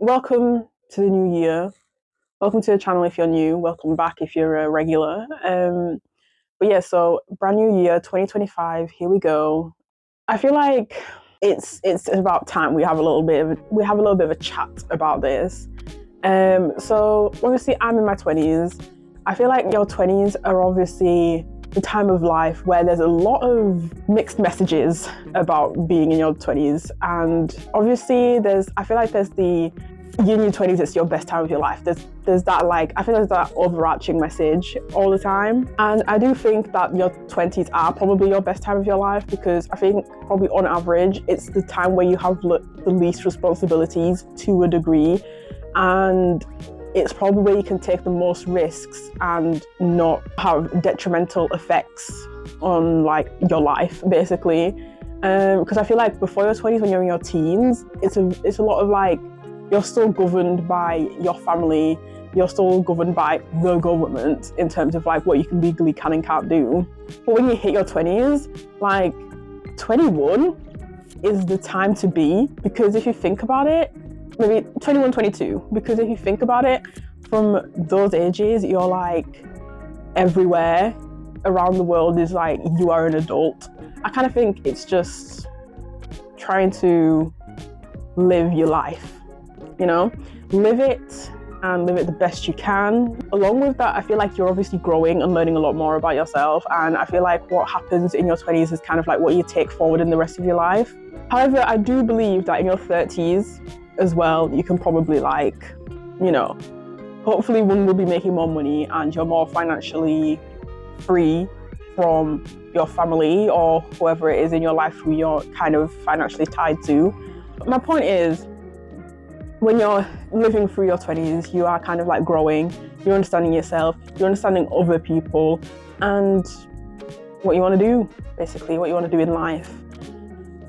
welcome to the new year. Welcome to the channel if you're new. Welcome back if you're a regular. But yeah, so brand new year, 2025. Here we go. I feel like it's about time we have a little bit of a chat about this. So obviously I'm in my 20s. I feel like your 20s are obviously the time of life where there's a lot of mixed messages about being in your 20s, and obviously I feel like there's the you're in your 20s, it's your best time of your life. There's that, like, I think there's that overarching message all the time. And I do think that your 20s are probably your best time of your life, because I think probably on average it's the time where you have the least responsibilities to a degree, and it's probably where you can take the most risks and not have detrimental effects on like your life, basically. Because I feel like before your 20s, when you're in your teens, it's a lot of like, you're still governed by your family, you're still governed by the government in terms of like what you can legally can and can't do. But when you hit your 20s, like 21 is the time to be, because if you think about it, maybe 21, 22, because if you think about it, from those ages, you're like everywhere around the world is like you are an adult. I kind of think it's just trying to live your life. Live it and live it the best you can. Along with that, I feel like you're obviously growing and learning a lot more about yourself, and I feel like what happens in your 20s is kind of like what you take forward in the rest of your life. However, I do believe that in your 30s as well, you can probably hopefully one will be making more money and you're more financially free from your family or whoever it is in your life who you're kind of financially tied to. My point is, when you're living through your 20s, you are kind of like growing, you're understanding yourself, you're understanding other people, and what you want to do, basically, what you want to do in life.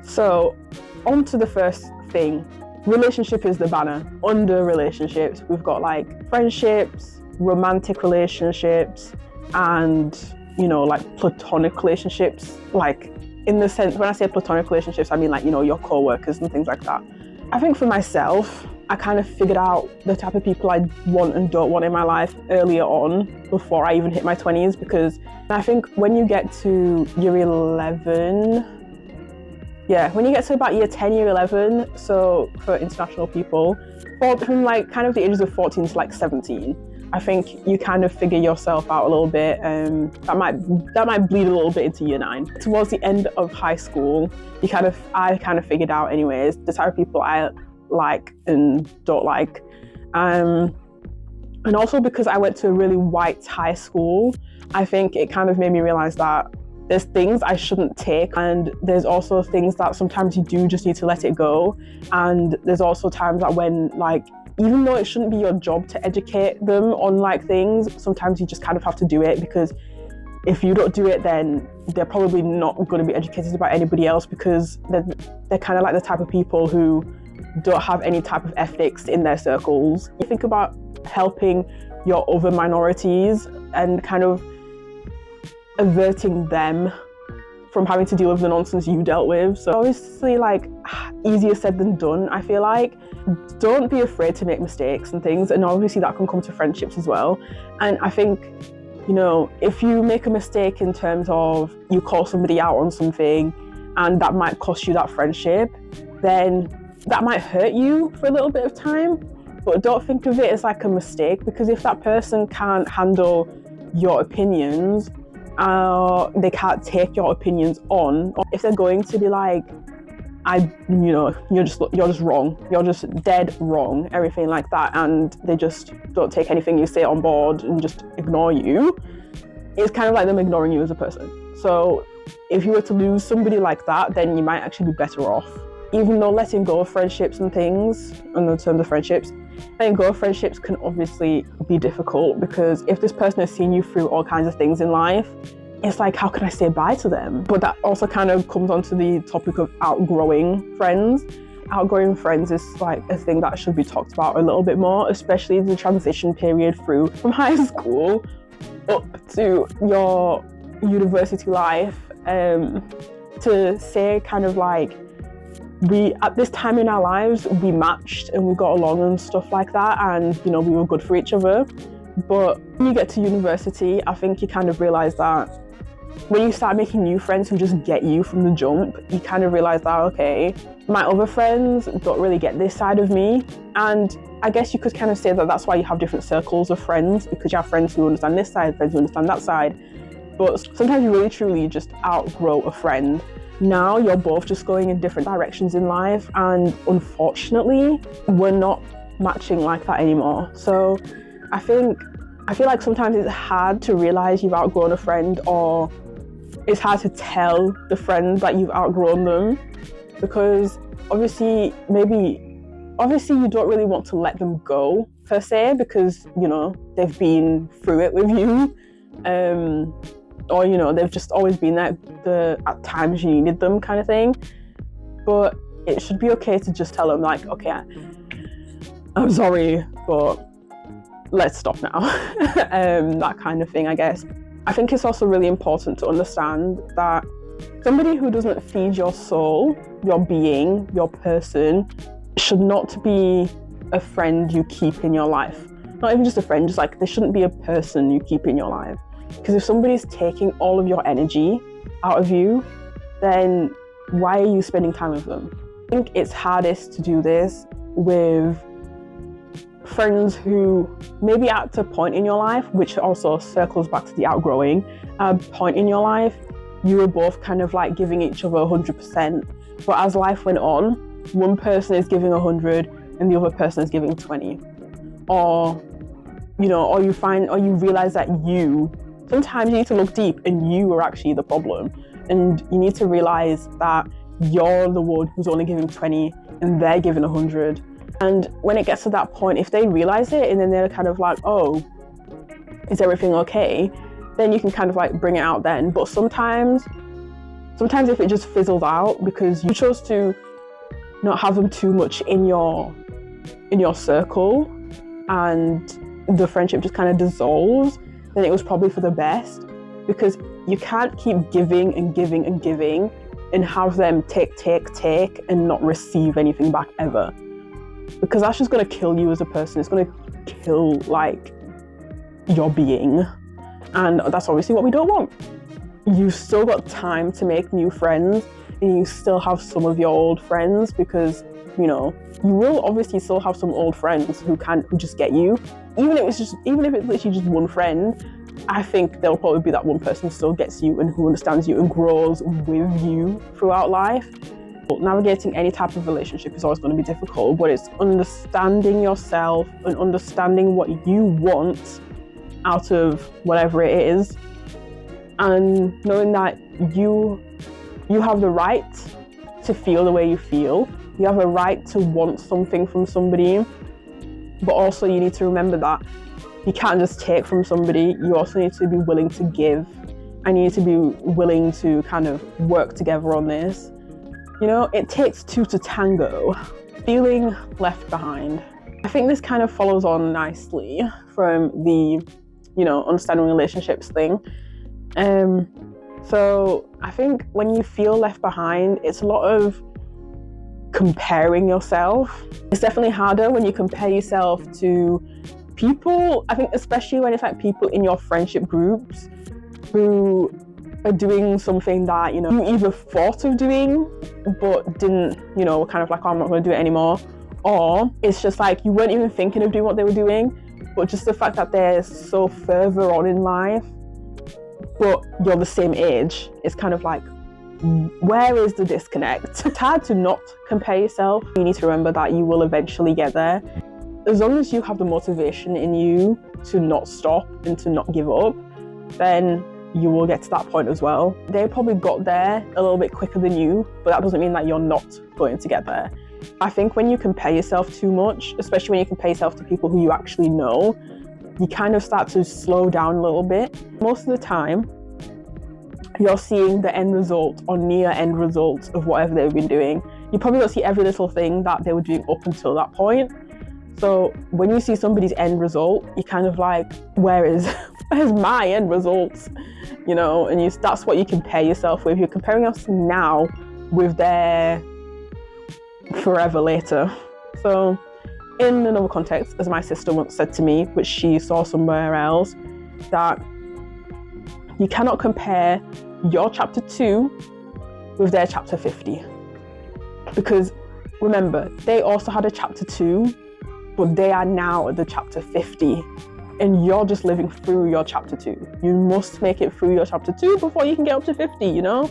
So, on to the first thing. Relationship is the banner. Under relationships, we've got like friendships, romantic relationships, and, like platonic relationships. Like, in the sense, when I say platonic relationships, I mean like, your co-workers and things like that. I think for myself, I kind of figured out the type of people I want and don't want in my life earlier on, before I even hit my 20s, because I think when you get to year 11, when you get to about year 10, year 11, so for international people, from like kind of the ages of 14 to like 17, I think you kind of figure yourself out a little bit. That might bleed a little bit into year 9. Towards the end of high school, I kind of figured out anyways the type of people I like and don't like. And also because I went to a really white high school, I think it kind of made me realize that there's things I shouldn't take, and there's also things that sometimes you do just need to let it go. And there's also times that when, like, even though it shouldn't be your job to educate them on like things, sometimes you just kind of have to do it, because if you don't do it, then they're probably not going to be educated about anybody else, because they're kind of like the type of people who don't have any type of ethics in their circles. You think about helping your other minorities and kind of averting them from having to deal with the nonsense you dealt with. So obviously, like, easier said than done, I feel like. Don't be afraid to make mistakes and things, and obviously that can come to friendships as well. And I think, if you make a mistake in terms of you call somebody out on something and that might cost you that friendship, then that might hurt you for a little bit of time, but don't think of it as like a mistake, because if that person can't handle your opinions, they can't take your opinions on, or if they're going to be like, you're just wrong, you're just dead wrong, everything like that, and they just don't take anything you say on board and just ignore you, it's kind of like them ignoring you as a person. So if you were to lose somebody like that, then you might actually be better off. Even though letting go of friendships and things, in the terms of friendships, letting go of friendships can obviously be difficult, because if this person has seen you through all kinds of things in life, it's like, how can I say bye to them? But that also kind of comes onto the topic of outgrowing friends. Outgrowing friends is like a thing that should be talked about a little bit more, especially the transition period from high school up to your university life. To say kind of like, we, at this time in our lives, we matched and we got along and stuff like that, and we were good for each other. But when you get to university, I think you kind of realize that when you start making new friends who just get you from the jump, you kind of realize that, okay, my other friends don't really get this side of me. And I guess you could kind of say that that's why you have different circles of friends, because you have friends who understand this side, friends who understand that side. But sometimes you really truly just outgrow a friend. Now you're both just going in different directions in life, and unfortunately, we're not matching like that anymore. So I feel like sometimes it's hard to realize you've outgrown a friend, or it's hard to tell the friend that you've outgrown them, because obviously you don't really want to let them go per se, because they've been through it with you, or they've just always been there at times you needed them, kind of thing. But it should be okay to just tell them, like, okay, I'm sorry, but let's stop now. That kind of thing, I guess. I think it's also really important to understand that somebody who doesn't feed your soul, your being, your person, should not be a friend you keep in your life. Not even just a friend, just like, they shouldn't be a person you keep in your life. Because if somebody's taking all of your energy out of you, then why are you spending time with them? I think it's hardest to do this with friends who maybe at a point in your life, which also circles back to the outgrowing, a point in your life, you were both kind of like giving each other 100%. But as life went on, one person is giving 100 and the other person is giving 20. Or you realize that sometimes you need to look deep and you are actually the problem. And you need to realize that you're the one who's only giving 20 and they're giving 100. And when it gets to that point, if they realize it and then they're kind of like, oh, is everything okay? Then you can kind of like bring it out then. But sometimes if it just fizzles out because you chose to not have them too much in your circle and the friendship just kind of dissolves, then it was probably for the best, because you can't keep giving and giving and giving and have them take and not receive anything back ever. Because that's just going to kill you as a person. It's going to kill like your being. And that's obviously what we don't want. You've still got time to make new friends, and you still have some of your old friends, because you will obviously still have some old friends who just get you. Even if it's literally just one friend, I think there'll probably be that one person who still gets you and who understands you and grows with you throughout life. Navigating any type of relationship is always going to be difficult, but it's understanding yourself and understanding what you want out of whatever it is, and knowing that you have the right to feel the way you feel. You have a right to want something from somebody, but also you need to remember that you can't just take from somebody. You also need to be willing to give, and you need to be willing to kind of work together on this. It takes two to tango. Feeling left behind. I think this kind of follows on nicely from the, understanding relationships thing. So I think when you feel left behind, it's a lot of comparing yourself. It's definitely harder when you compare yourself to people. I think especially when it's like people in your friendship groups who are doing something that you either thought of doing but didn't, kind of like, oh, I'm not going to do it anymore, or it's just like you weren't even thinking of doing what they were doing, but just the fact that they're so further on in life but you're the same age, it's kind of like, where is the disconnect? It's hard to not compare yourself. You need to remember that you will eventually get there. As long as you have the motivation in you to not stop and to not give up, then you will get to that point as well. They probably got there a little bit quicker than you, but that doesn't mean that you're not going to get there. I think when you compare yourself too much, especially when you compare yourself to people who you actually know, you kind of start to slow down a little bit. Most of the time, you're seeing the end result or near end result of whatever they've been doing. You probably don't see every little thing that they were doing up until that point. So when you see somebody's end result, you're kind of like, where's my end results? And that's what you compare yourself with. You're comparing yourself now with their forever later. So in another context, as my sister once said to me, which she saw somewhere else, that you cannot compare your chapter 2 with their chapter 50. Because remember, they also had a chapter 2, but they are now at the chapter 50. And you're just living through your chapter 2. You must make it through your chapter 2 before you can get up to 50, you know?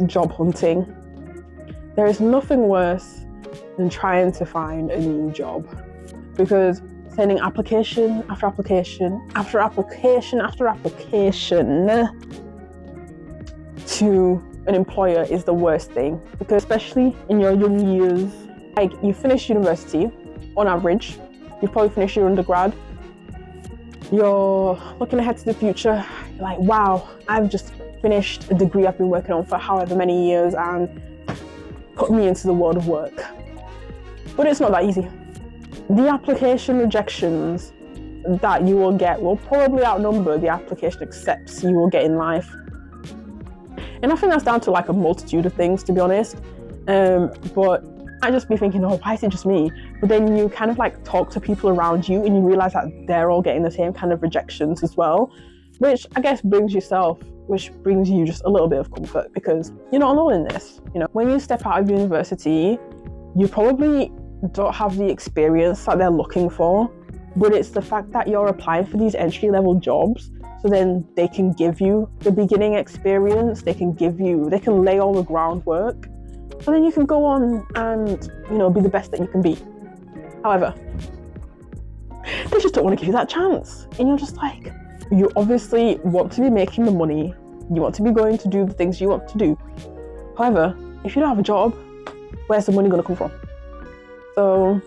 Job hunting. There is nothing worse than trying to find a new job, because sending application after application after application after application to an employer is the worst thing, because especially in your young years, like you finish university, on average, you've probably finished your undergrad, you're looking ahead to the future, you're like, wow, I've just finished a degree I've been working on for however many years and put me into the world of work. But it's not that easy. The application rejections that you will get will probably outnumber the application accepts you will get in life. And I think that's down to like a multitude of things, to be honest. But I just be thinking, oh, why is it just me? But then you kind of like talk to people around you and you realize that they're all getting the same kind of rejections as well, which I guess brings you just a little bit of comfort, because you're not alone in this. You know, when you step out of university, you probably don't have the experience that they're looking for, but it's the fact that you're applying for these entry-level jobs, so then they can give you the beginning experience, they can lay all the groundwork, so then you can go on and, you know, be the best that you can be. However, they just don't want to give you that chance. And you're just like, you obviously want to be making the money, you want to be going to do the things you want to do. However, if you don't have a job, where's the money going to come from? So,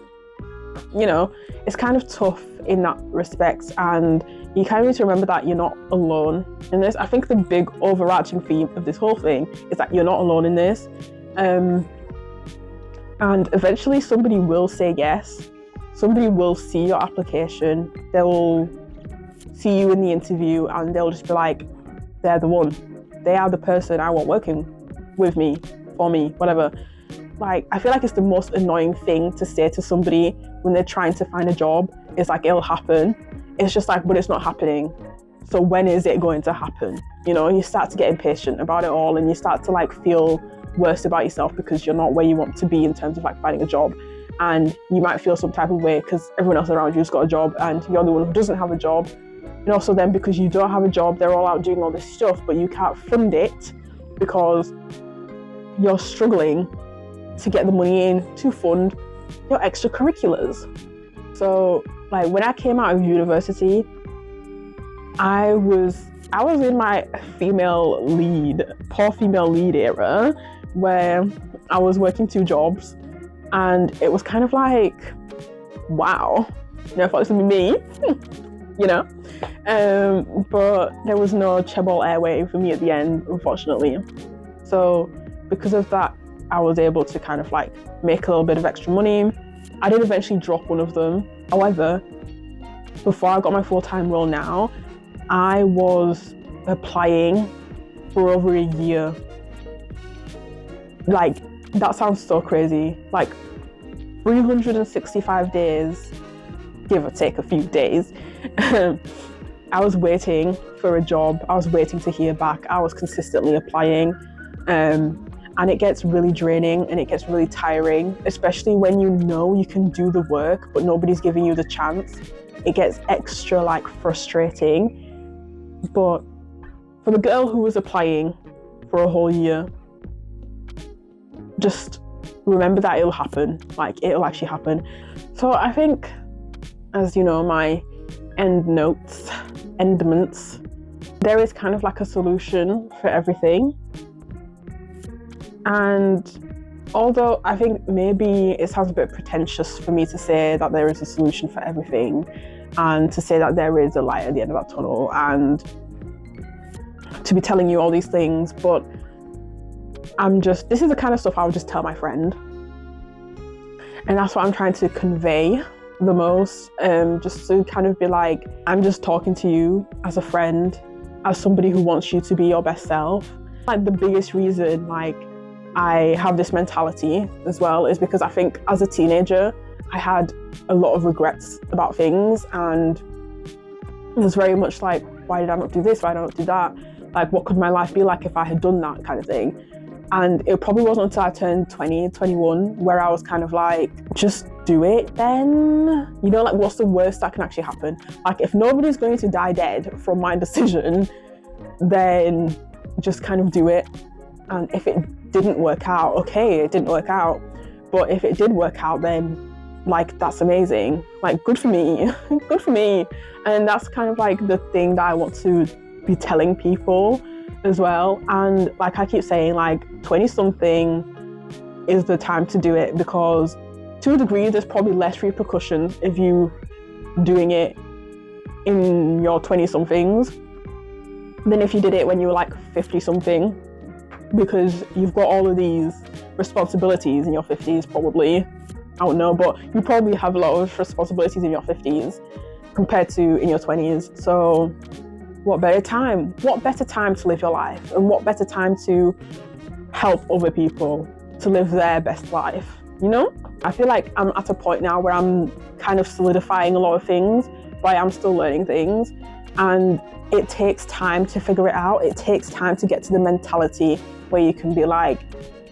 you know, it's kind of tough in that respect, and you kind of need to remember that you're not alone in this. I think the big overarching theme of this whole thing is that you're not alone in this. And eventually somebody will say yes. Somebody will see your application. They'll see you in the interview and they'll just be like, they're the one. They are the person I want working with me, for me, whatever. Like, I feel like it's the most annoying thing to say to somebody when they're trying to find a job. It's like, it'll happen. It's just like, but it's not happening. So when is it going to happen? You know, you start to get impatient about it all, and you start to like feel worse about yourself because you're not where you want to be in terms of like finding a job. And you might feel some type of way because everyone else around you's got a job and you're the one who doesn't have a job. And also then because you don't have a job, they're all out doing all this stuff, but you can't fund it because you're struggling to get the money in to fund your extracurriculars. So like when I came out of university, I was in my poor female lead era, where I was working 2 jobs, and it was kind of like, wow, you know, I thought this would be me, you know, but there was no Chebol airway for me at the end, unfortunately. So because of that, I was able to kind of like make a little bit of extra money. I did eventually drop one of them. However, before I got my full-time role now, I was applying for over a year. Like, that sounds so crazy. Like 365 days, give or take a few days. I was waiting for a job. I was waiting to hear back. I was consistently applying. And it gets really draining and it gets really tiring, especially when you know you can do the work, but nobody's giving you the chance. It gets extra like frustrating. But for the girl who was applying for a whole year, just remember that it'll happen. Like, it'll actually happen. So I think, as you know, my endments, there is kind of like a solution for everything. And although I think maybe it sounds a bit pretentious for me to say that there is a solution for everything, and to say that there is a light at the end of that tunnel, and to be telling you all these things, but this is the kind of stuff I would just tell my friend. And that's what I'm trying to convey the most, just to kind of be like, I'm just talking to you as a friend, as somebody who wants you to be your best self. Like, the biggest reason, like, I have this mentality as well is because I think as a teenager, I had a lot of regrets about things, and it was very much like, why did I not do this? Why did I not do that? Like, what could my life be like if I had done that kind of thing? And it probably wasn't until I turned 20, 21, where I was kind of like, just do it then. You know, like, what's the worst that can actually happen? Like, if nobody's going to die dead from my decision, then just kind of do it. And if it didn't work out, okay, it didn't work out. But if it did work out, then like, that's amazing. Like, good for me, good for me. And that's kind of like the thing that I want to be telling people as well. And like I keep saying, like, 20 something is the time to do it, because to a degree, there's probably less repercussions if you doing it in your 20 somethings than if you did it when you were like 50 something, because you've got all of these responsibilities in your 50s probably. I don't know, but you probably have a lot of responsibilities in your 50s compared to in your 20s. So what better time to live your life, and what better time to help other people to live their best life, you know? I feel like I'm at a point now where I'm kind of solidifying a lot of things, but I am still learning things, and it takes time to figure it out. It takes time to get to the mentality where you can be like,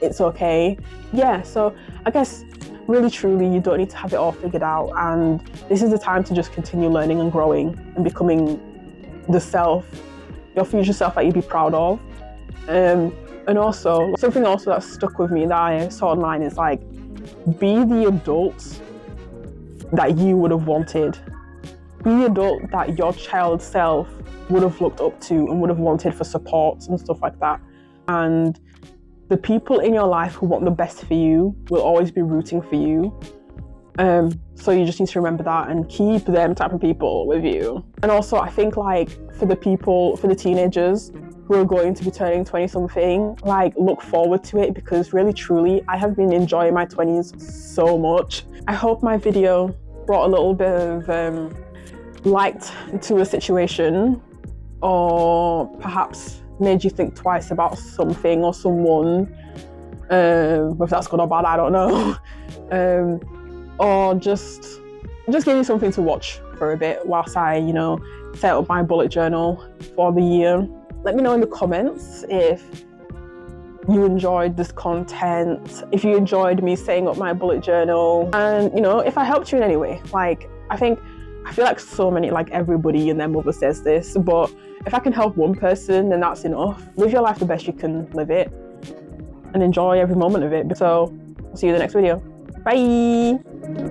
it's okay. Yeah, so I guess really truly you don't need to have it all figured out, and this is the time to just continue learning and growing and becoming your future self that you'd be proud of. And also, something also that stuck with me that I saw online is like, be the adult that you would have wanted. Be the adult that your child self would have looked up to and would have wanted for support and stuff like that. And the people in your life who want the best for you will always be rooting for you. So you just need to remember that and keep them type of people with you. And also, I think like for the teenagers who are going to be turning 20 something, like, look forward to it, because really truly I have been enjoying my 20s so much. I hope my video brought a little bit of light to a situation, or perhaps made you think twice about something or someone, whether that's good or bad, I don't know. Or just give you something to watch for a bit whilst I, set up my bullet journal for the year. Let me know in the comments if you enjoyed this content, if you enjoyed me setting up my bullet journal, and if I helped you in any way. Like, I feel like so many, like, everybody and their mother says this, but if I can help one person, then that's enough. Live your life the best you can live it and enjoy every moment of it. So I'll see you in the next video. Bye.